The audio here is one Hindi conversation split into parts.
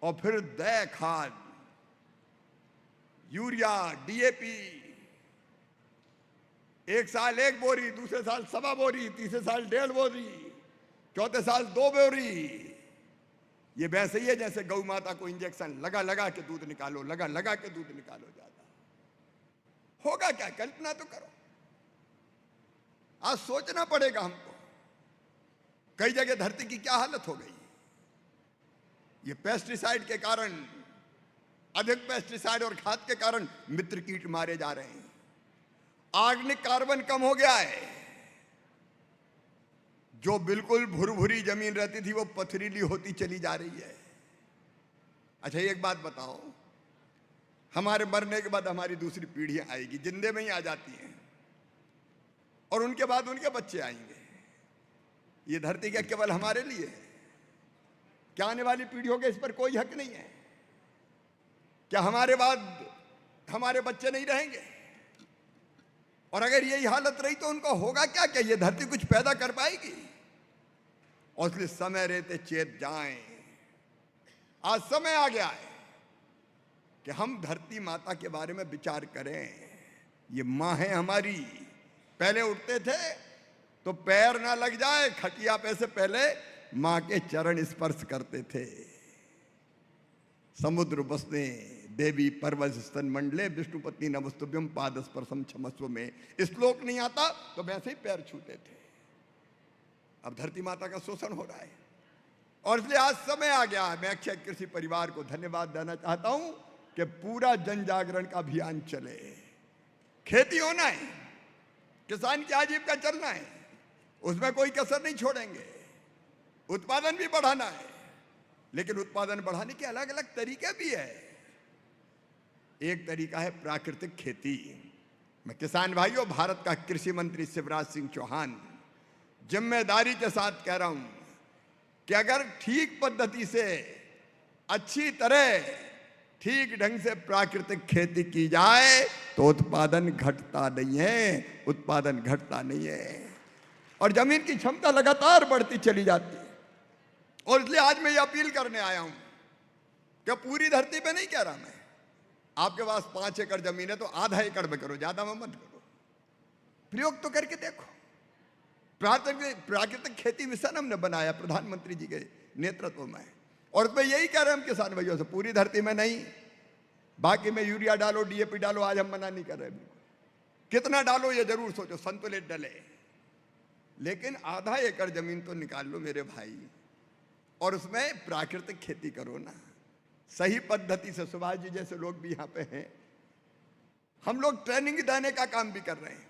और फिर दय खाद, यूरिया, डीएपी, एक साल 1 बोरी, दूसरे साल 1.25 बोरी, तीसरे साल 1.5 बोरी, चौथे साल 2 बोरी। ये वैसे ही है जैसे गौ माता को इंजेक्शन लगा लगा के दूध निकालो, लगा लगा के दूध निकालो। ज्यादा होगा क्या? कल्पना तो करो। आज सोचना पड़ेगा हमको। कई जगह धरती की क्या हालत हो गई। ये पेस्टिसाइड के कारण, अधिक पेस्टिसाइड और खाद के कारण मित्र कीट मारे जा रहे हैं। ऑर्गेनिक कार्बन कम हो गया है। जो बिल्कुल भुरभुरी जमीन रहती थी वो पथरीली होती चली जा रही है। अच्छा एक बात बताओ, हमारे मरने के बाद हमारी दूसरी पीढ़ियां आएगी, जिंदे में ही आ जाती हैं, और उनके बाद उनके बच्चे आएंगे। ये धरती क्या केवल हमारे लिए है? क्या आने वाली पीढ़ियों के इस पर कोई हक नहीं है? क्या हमारे बाद हमारे बच्चे नहीं रहेंगे? और अगर यही हालत रही तो उनको होगा क्या? क्या ये धरती कुछ पैदा कर पाएगी? और इसलिए समय रहते चेत जाएं। आज समय आ गया है कि हम धरती माता के बारे में विचार करें। ये माँ है हमारी। पहले उठते थे तो पैर ना लग जाए, खटिया पे से पहले माँ के चरण स्पर्श करते थे। समुद्र बसने देवी पर्वत स्तन मंडले विष्णुपत्नी नमस्तुभ्यम पाद स्पर्शम क्षमस्व में श्लोक नहीं आता तो वैसे ही पैर छूते थे। अब धरती माता का शोषण हो रहा है और इसलिए आज समय आ गया है। मैं अक्षय कृषि परिवार को धन्यवाद देना चाहता हूं कि पूरा जन जागरण का अभियान चले। खेती होना है, किसान की आजीविका चलना है, उसमें कोई कसर नहीं छोड़ेंगे। उत्पादन भी बढ़ाना है, लेकिन उत्पादन बढ़ाने के अलग अलग तरीके भी है। एक तरीका है प्राकृतिक खेती। मैं किसान भाइयों, भारत का कृषि मंत्री शिवराज सिंह चौहान जिम्मेदारी के साथ कह रहा हूं कि अगर ठीक पद्धति से, अच्छी तरह, ठीक ढंग से प्राकृतिक खेती की जाए तो उत्पादन घटता नहीं है, उत्पादन घटता नहीं है और जमीन की क्षमता लगातार बढ़ती चली जाती है। और इसलिए आज मैं ये अपील करने आया हूं कि पूरी धरती पे नहीं कह रहा मैं, आपके पास 5 एकड़ जमीन है तो आधा एकड़ में करो, ज्यादा में मत करो। प्रयोग तो करके देखो। प्राकृतिक खेती मिशन हमने बनाया प्रधानमंत्री जी के नेतृत्व में, और उसमें यही कह रहे हैं हम किसान भाइयों से, पूरी धरती में नहीं, बाकी में यूरिया डालो, डीएपी डालो, आज हम मना नहीं कर रहे। कितना डालो ये जरूर सोचो, संतुलित डले, लेकिन आधा एकड़ जमीन तो निकाल लो मेरे भाई और उसमें प्राकृतिक खेती करो ना, सही पद्धति से। सुभाष जी जैसे लोग भी यहां पे हैं, हम लोग ट्रेनिंग देने का काम भी कर रहे हैं,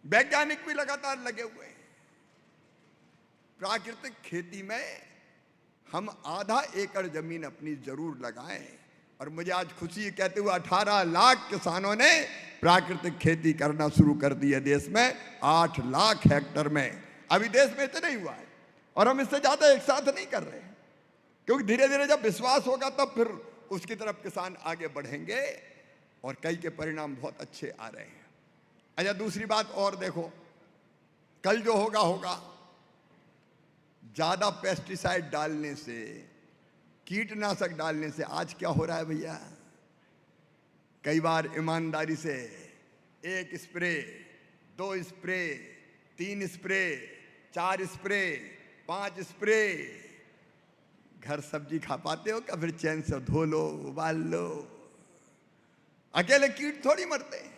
वैज्ञानिक भी लगातार लगे हुए हैं। प्राकृतिक खेती में हम आधा एकड़ जमीन अपनी जरूर लगाएं। और मुझे आज खुशी कहते हुए 18 लाख किसानों ने प्राकृतिक खेती करना शुरू कर दी है देश में, 8 लाख हेक्टेयर में। अभी देश में इतना ही हुआ है और हम इससे ज्यादा एक साथ नहीं कर रहे, क्योंकि धीरे धीरे जब विश्वास होगा तब फिर उसकी तरफ किसान आगे बढ़ेंगे और कई के परिणाम बहुत अच्छे आ रहे हैं। अच्छा दूसरी बात और देखो, कल जो होगा होगा, ज्यादा पेस्टिसाइड डालने से, कीटनाशक डालने से आज क्या हो रहा है भैया, कई बार ईमानदारी से 1 spray, 2 spray, 3 spray, 4 spray, 5 spray, घर सब्जी खा पाते हो क्या? फिर चैन से धो लो, उबाल लो। अकेले कीट थोड़ी मरते हैं,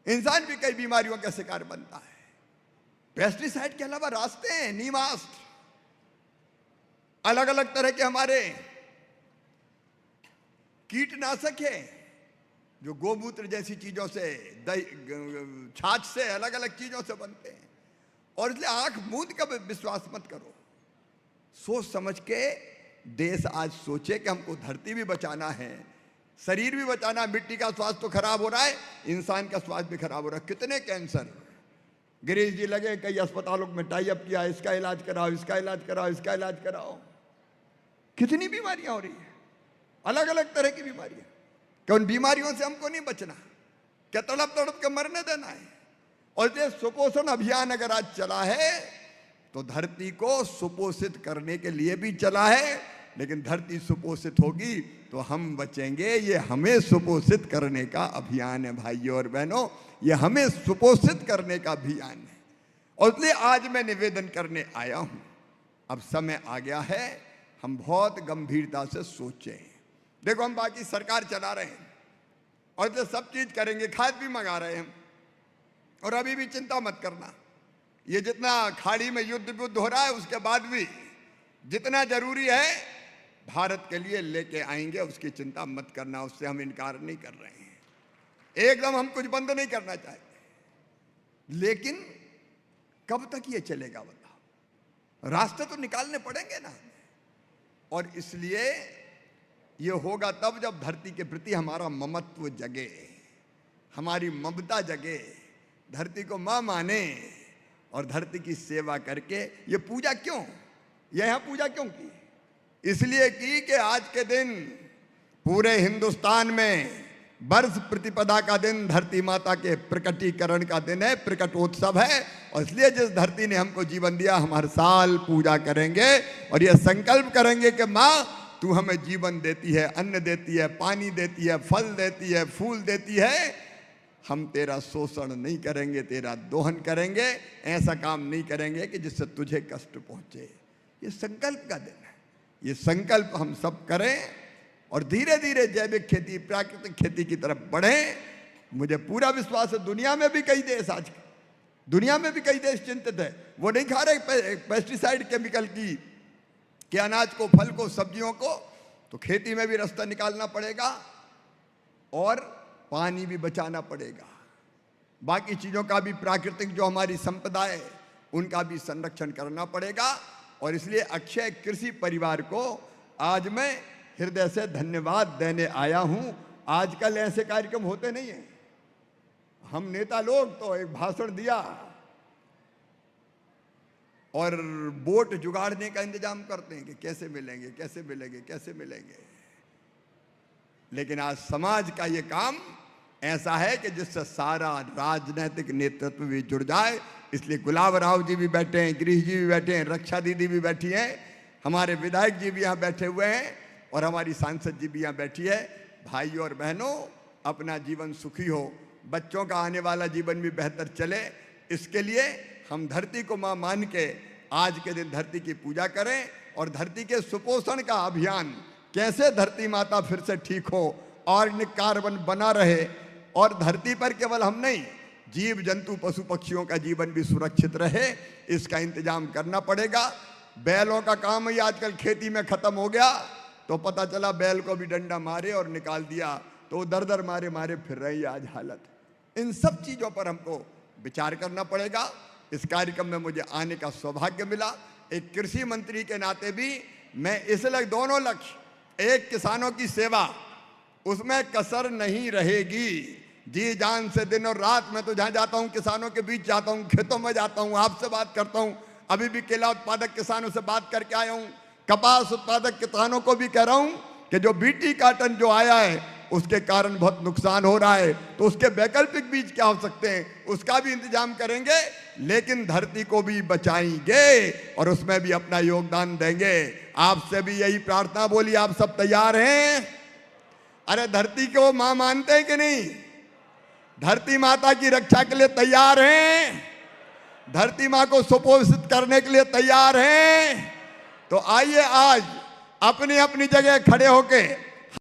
इंसान भी कई बीमारियों का शिकार बनता है। पेस्टिसाइड के अलावा रास्ते हैं, नीमास्ट, अलग अलग तरह के हमारे कीटनाशक है जो गोमूत्र जैसी चीजों से, छाछ से, अलग अलग चीजों से बनते हैं। और इसलिए आंख मूंद कर विश्वास मत करो, सोच समझ के देश आज सोचे कि हमको धरती भी बचाना है, शरीर भी बचाना। मिट्टी का स्वास्थ्य तो खराब हो रहा है, इंसान का स्वास्थ्य भी खराब हो रहा है। कितने कैंसर, गिरीश जी लगे कई अस्पतालों में टाई अप किया, इसका इलाज कराओ, इसका इलाज कराओ, इसका इलाज कराओ। कितनी बीमारियां हो रही है, अलग अलग तरह की बीमारियां। क्या उन बीमारियों से हमको नहीं बचना? क्या तड़प तड़प के मरने देना है? और ये सुपोषण अभियान अगर आज चला है तो धरती को सुपोषित करने के लिए भी चला है लेकिन धरती सुपोषित होगी तो हम बचेंगे। ये हमें सुपोषित करने का अभियान है भाइयों और बहनों, ये हमें सुपोषित करने का अभियान है। और इसलिए आज मैं निवेदन करने आया हूं, अब समय आ गया है हम बहुत गंभीरता से सोचें। देखो हम बाकी सरकार चला रहे हैं और तो सब चीज करेंगे, खाद भी मंगा रहे हैं, और अभी भी चिंता मत करना, ये जितना खाड़ी में युद्ध हो रहा है उसके बाद भी जितना जरूरी है भारत के लिए लेके आएंगे, उसकी चिंता मत करना, उससे हम इनकार नहीं कर रहे हैं। एकदम हम कुछ बंद नहीं करना चाहते, लेकिन कब तक ये चलेगा बताओ? रास्ते तो निकालने पड़ेंगे ना। और इसलिए ये होगा तब जब धरती के प्रति हमारा ममत्व जगे, हमारी ममता जगे, धरती को मां माने और धरती की सेवा करके। ये पूजा क्यों, ये यहां पूजा क्यों की? इसलिए की कि आज के दिन पूरे हिंदुस्तान में वर्ष प्रतिपदा का दिन धरती माता के प्रकटीकरण का दिन है, प्रकटोत्सव है। और इसलिए जिस धरती ने हमको जीवन दिया हम हर साल पूजा करेंगे और यह संकल्प करेंगे कि माँ तू हमें जीवन देती है, अन्न देती है, पानी देती है, फल देती है, फूल देती है, हम तेरा शोषण नहीं करेंगे, तेरा दोहन करेंगे, ऐसा काम नहीं करेंगे कि जिससे तुझे कष्ट पहुंचे। ये संकल्प का दिन है, ये संकल्प हम सब करें और धीरे धीरे जैविक खेती, प्राकृतिक खेती की तरफ बढ़ें। मुझे पूरा विश्वास है दुनिया में भी कई देश, आज दुनिया में भी कई देश चिंतित है, वो नहीं खा रहे पेस्टिसाइड केमिकल की कि अनाज को, फल को, सब्जियों को। तो खेती में भी रास्ता निकालना पड़ेगा और पानी भी बचाना पड़ेगा, बाकी चीज़ों का भी, प्राकृतिक जो हमारी संपदा है उनका भी संरक्षण करना पड़ेगा। और इसलिए अक्षय कृषि परिवार को आज मैं हृदय से धन्यवाद देने आया हूं। आजकल ऐसे कार्यक्रम होते नहीं हैं, हम नेता लोग तो एक भाषण दिया और बोट जुगाड़ने का इंतजाम करते हैं कि कैसे मिलेंगे, कैसे मिलेंगे, कैसे मिलेंगे। लेकिन आज समाज का ये काम ऐसा है कि जिससे सारा राजनीतिक नेतृत्व भी जुड़ जाए। इसलिए गुलाब राव जी भी बैठे हैं, गिरीश जी भी बैठे हैं, रक्षा दीदी भी बैठी हैं, हमारे विधायक जी भी यहाँ बैठे हुए हैं और हमारी सांसद जी भी यहाँ बैठी है। भाइयों और बहनों, अपना जीवन सुखी हो, बच्चों का आने वाला जीवन भी बेहतर चले, इसके लिए हम धरती को मां मान के आज के दिन धरती की पूजा करें और धरती के सुपोषण का अभियान, कैसे धरती माता फिर से ठीक हो, ऑर्गेनिक कार्बन बना रहे और धरती पर केवल हम नहीं, जीव जंतु पशु पक्षियों का जीवन भी सुरक्षित रहे, इसका इंतजाम करना पड़ेगा। बैलों का काम ही आजकल खेती में खत्म हो गया, तो पता चला बैल को भी डंडा मारे और निकाल दिया, तो दर दर मारे मारे फिर रही आज हालत। इन सब चीज़ों पर हमको विचार करना पड़ेगा। इस कार्यक्रम में मुझे आने का सौभाग्य मिला, एक कृषि मंत्री के नाते भी मैं इसलिए दोनों लक्ष्य, एक किसानों की सेवा, उसमें कसर नहीं रहेगी, जी जान से दिन और रात। मैं तो जहाँ जाता हूँ किसानों के बीच जाता हूँ, खेतों में जाता हूँ, आपसे बात करता हूँ, अभी भी केला उत्पादक किसानों से बात करके आया हूँ, कपास उत्पादक किसानों को भी कह रहा हूँ कि जो बीटी काटन जो आया है उसके कारण बहुत नुकसान हो रहा है, तो उसके वैकल्पिक बीज क्या हो सकते हैं, उसका भी इंतजाम करेंगे, लेकिन धरती को भी बचाएंगे और उसमें भी अपना योगदान देंगे। आपसे भी यही प्रार्थना, बोली आप सब तैयार हैं? अरे धरती को मां मानते हैं कि नहीं? धरती माता की रक्षा के लिए तैयार हैं? धरती मां को सुपोषित करने के लिए तैयार हैं? तो आइए आज अपनी अपनी जगह खड़े होके